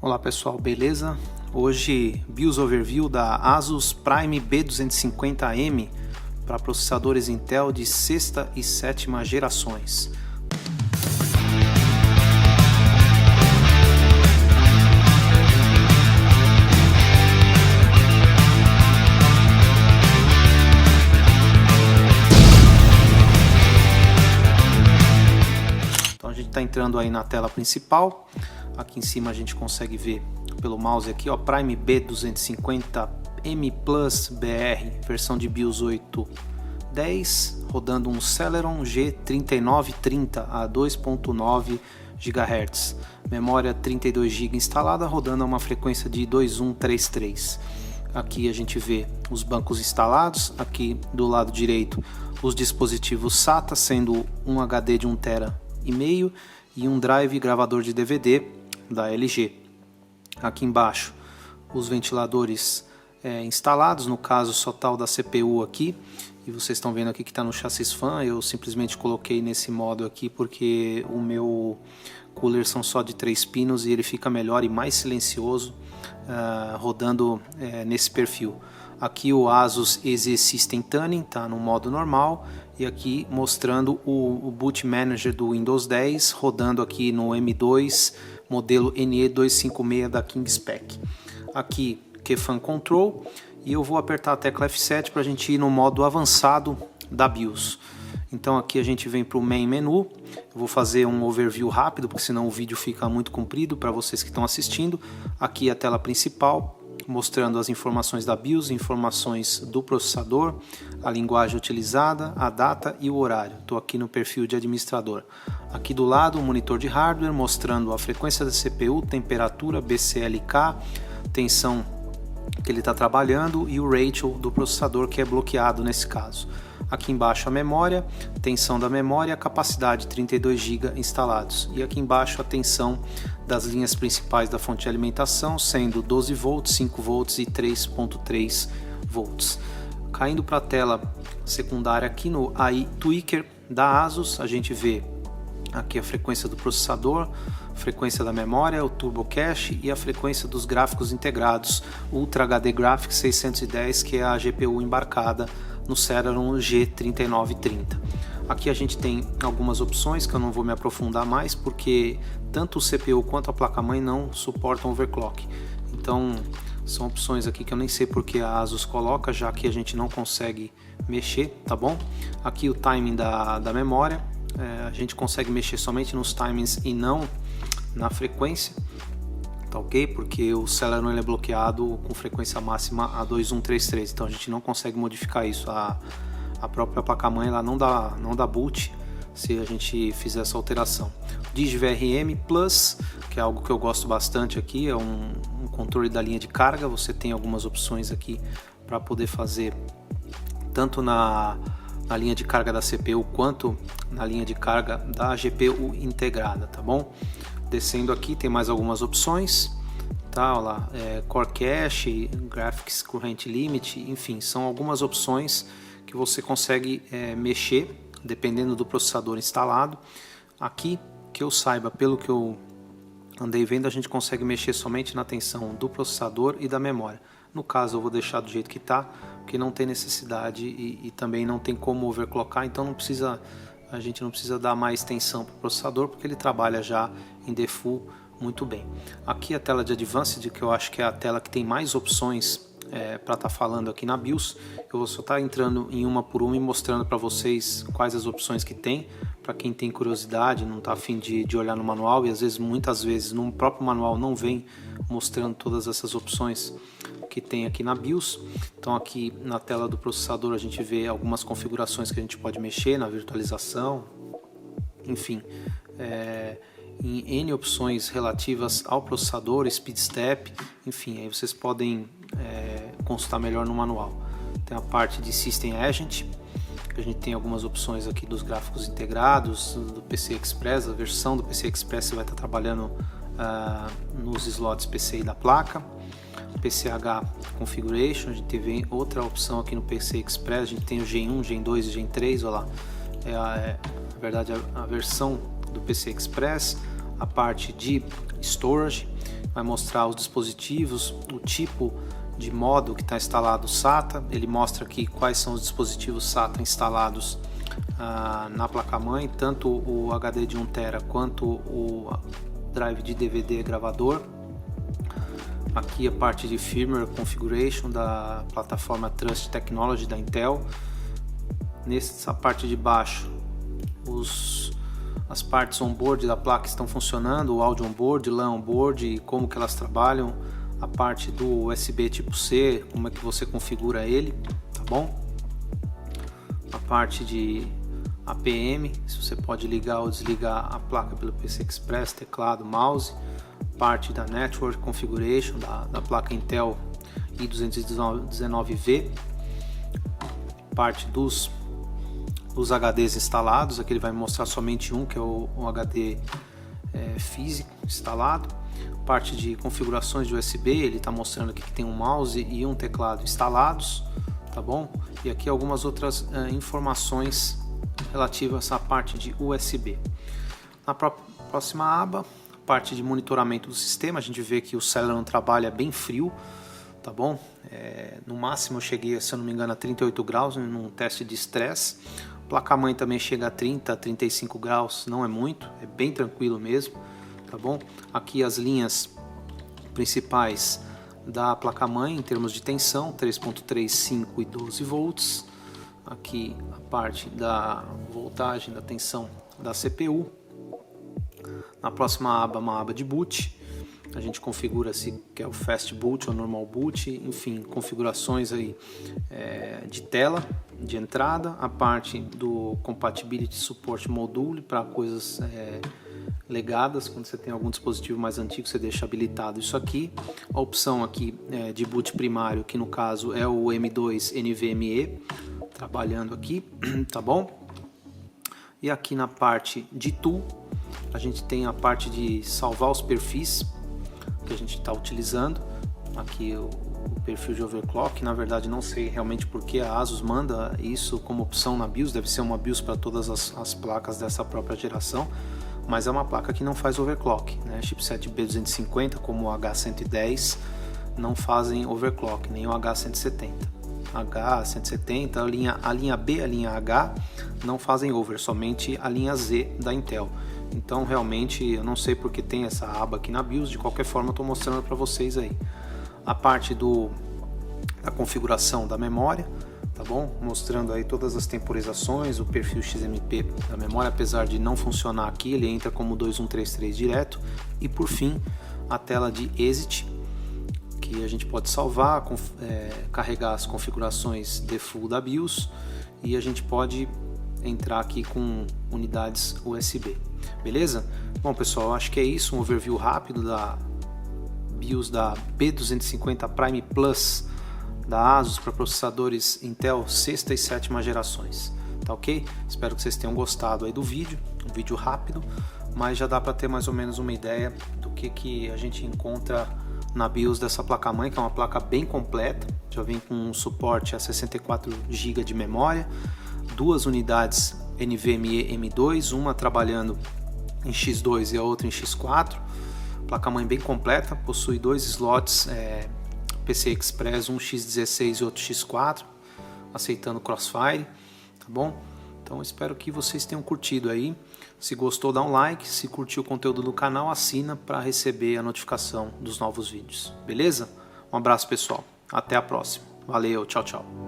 Olá pessoal, beleza? Hoje BIOS Overview da ASUS Prime B250M para processadores Intel de 6ª e 7ª gerações. Então a gente está entrando aí na tela principal. Aqui em cima a gente consegue ver pelo mouse aqui, ó, Prime B250M Plus BR, versão de BIOS 8.10, rodando um Celeron G3930 a 2.9 GHz, memória 32 GB instalada, rodando a uma frequência de 2133. Aqui a gente vê os bancos instalados, aqui do lado direito os dispositivos SATA, sendo um HD de 1,5 TB e um drive gravador de DVD da LG. Aqui embaixo os ventiladores instalados, no caso só tá o da CPU aqui, e vocês estão vendo aqui que está no chassis fan. Eu simplesmente coloquei nesse modo aqui porque o meu cooler são só de 3 pinos e ele fica melhor e mais silencioso rodando nesse perfil. Aqui o ASUS Easy System Tuning está no modo normal, e aqui mostrando o Boot Manager do Windows 10 rodando aqui no M2 modelo NE256 da KingSpec. Aqui Keyfan Control, e eu vou apertar a tecla F7 para a gente ir no modo avançado da BIOS. Então aqui a gente vem para o Main Menu. Eu vou fazer um overview rápido, porque senão o vídeo fica muito comprido para vocês que estão assistindo. Aqui a tela principal, mostrando as informações da BIOS, informações do processador, a linguagem utilizada, a data e o horário. Estou aqui no perfil de administrador. Aqui do lado o monitor de hardware, mostrando a frequência da CPU, temperatura, BCLK, tensão que ele está trabalhando e o ratio do processador, que é bloqueado nesse caso. Aqui embaixo a memória, tensão da memória, capacidade 32 GB instalados. E aqui embaixo a tensão das linhas principais da fonte de alimentação, sendo 12 volts, 5 volts e 3.3 volts. Caindo para a tela secundária aqui no AI Tweaker da ASUS, a gente vê aqui a frequência do processador, frequência da memória, o Turbo Cache e a frequência dos gráficos integrados Ultra HD Graphics 610, que é a GPU embarcada no Celeron G3930. Aqui a gente tem algumas opções que eu não vou me aprofundar mais, porque tanto o CPU quanto a placa-mãe não suportam overclock. Então são opções aqui que eu nem sei porque a ASUS coloca, já que a gente não consegue mexer, tá bom? Aqui o timing da memória, a gente consegue mexer somente nos timings e não na frequência, tá ok? Porque o Celeron ele é bloqueado com frequência máxima a 2133, então a gente não consegue modificar isso. A própria placa-mãe ela não dá boot se a gente fizer essa alteração. DigiVRM Plus, que é algo que eu gosto bastante aqui, é um controle da linha de carga. Você tem algumas opções aqui para poder fazer tanto na linha de carga da CPU quanto na linha de carga da GPU integrada, tá bom? Descendo aqui tem mais algumas opções, tá? Olha lá, Core Cache, Graphics Current Limit, enfim, são algumas opções que você consegue mexer dependendo do processador instalado. Aqui, que eu saiba, pelo que eu andei vendo, a gente consegue mexer somente na tensão do processador e da memória. No caso eu vou deixar do jeito que está, porque não tem necessidade e também não tem como overclockar, então a gente não precisa dar mais tensão para o processador, porque ele trabalha já em default muito bem. Aqui a tela de Advanced, que eu acho que é a tela que tem mais opções para estar falando aqui na BIOS. Eu vou só estar entrando em uma por uma e mostrando para vocês quais as opções que tem, para quem tem curiosidade, não está afim de olhar no manual, e às vezes, muitas vezes, no próprio manual não vem mostrando todas essas opções que tem aqui na BIOS. Então aqui na tela do processador a gente vê algumas configurações que a gente pode mexer na virtualização, enfim, em N opções relativas ao processador, speed step, enfim, aí vocês podem consultar melhor no manual. Tem a parte de System Agent, que a gente tem algumas opções aqui dos gráficos integrados, do PCI Express, a versão do PCI Express vai estar trabalhando nos slots PCI da placa. PCH Configuration, a gente teve outra opção aqui no PCI Express, a gente tem o Gen 1, Gen 2 e Gen 3, olha lá, na verdade a versão do PCI Express, a parte de storage, vai mostrar os dispositivos, o tipo de modo que está instalado SATA. Ele mostra aqui quais são os dispositivos SATA instalados na placa-mãe, tanto o HD de 1 TB quanto o drive de DVD gravador. Aqui a parte de firmware configuration da plataforma Trust Technology da Intel. Nessa parte de baixo, as partes on-board da placa estão funcionando, o áudio on-board, LAN on-board e como que elas trabalham, a parte do USB tipo C, como é que você configura ele, tá bom? A parte de APM, se você pode ligar ou desligar a placa pelo PC Express, teclado, mouse. Parte da Network Configuration da placa Intel i219V. Parte dos HDs instalados, aqui ele vai mostrar somente um, que é o HD físico instalado. Parte de configurações de USB, ele está mostrando aqui que tem um mouse e um teclado instalados, tá bom? E aqui algumas outras informações relativas à parte de USB. Na próxima aba, parte de monitoramento do sistema, a gente vê que o Celeron trabalha bem frio, tá bom? No máximo eu cheguei, se eu não me engano, a 38 graus num teste de estresse. Placa-mãe também chega a 30, 35 graus, não é muito, é bem tranquilo mesmo, tá bom? Aqui as linhas principais da placa-mãe em termos de tensão, 3.3, 5 e 12 volts. Aqui a parte da voltagem, da tensão da CPU. Na próxima aba, uma aba de boot, a gente configura se quer o Fast Boot ou Normal Boot, enfim, configurações aí de tela, de entrada, a parte do Compatibility Support Module para coisas legadas, quando você tem algum dispositivo mais antigo você deixa habilitado isso aqui, a opção aqui de boot primário, que no caso é o M2 NVMe, trabalhando aqui, tá bom? E aqui na parte de tool, a gente tem a parte de salvar os perfis que a gente está utilizando. Aqui o perfil de overclock, na verdade não sei realmente porque a ASUS manda isso como opção na BIOS, deve ser uma BIOS para todas as placas dessa própria geração, mas é uma placa que não faz overclock, né? Chipset B250 como o H110 não fazem overclock, nem o H170. H170, a linha B e a linha H não fazem over, somente a linha Z da Intel. Então realmente eu não sei porque tem essa aba aqui na BIOS, de qualquer forma eu estou mostrando para vocês aí. A parte da configuração da memória, tá bom? Mostrando aí todas as temporizações, o perfil XMP da memória, apesar de não funcionar aqui, ele entra como 2133 direto. E por fim, a tela de exit, que a gente pode salvar, carregar as configurações default da BIOS e a gente pode entrar aqui com unidades USB, beleza? Bom pessoal, acho que é isso, um overview rápido da BIOS da B250 Prime Plus da ASUS para processadores Intel 6ª e 7ª gerações, tá ok? Espero que vocês tenham gostado aí do vídeo, um vídeo rápido, mas já dá para ter mais ou menos uma ideia do que a gente encontra na BIOS dessa placa-mãe, que é uma placa bem completa, já vem com um suporte a 64 GB de memória, duas unidades NVMe M2, uma trabalhando em X2 e a outra em X4, placa-mãe bem completa, possui dois slots PC Express, um X16 e outro X4, aceitando Crossfire, tá bom? Então espero que vocês tenham curtido aí. Se gostou, dá um like. Se curtiu o conteúdo do canal, assina para receber a notificação dos novos vídeos. Beleza? Um abraço pessoal. Até a próxima. Valeu, tchau, tchau.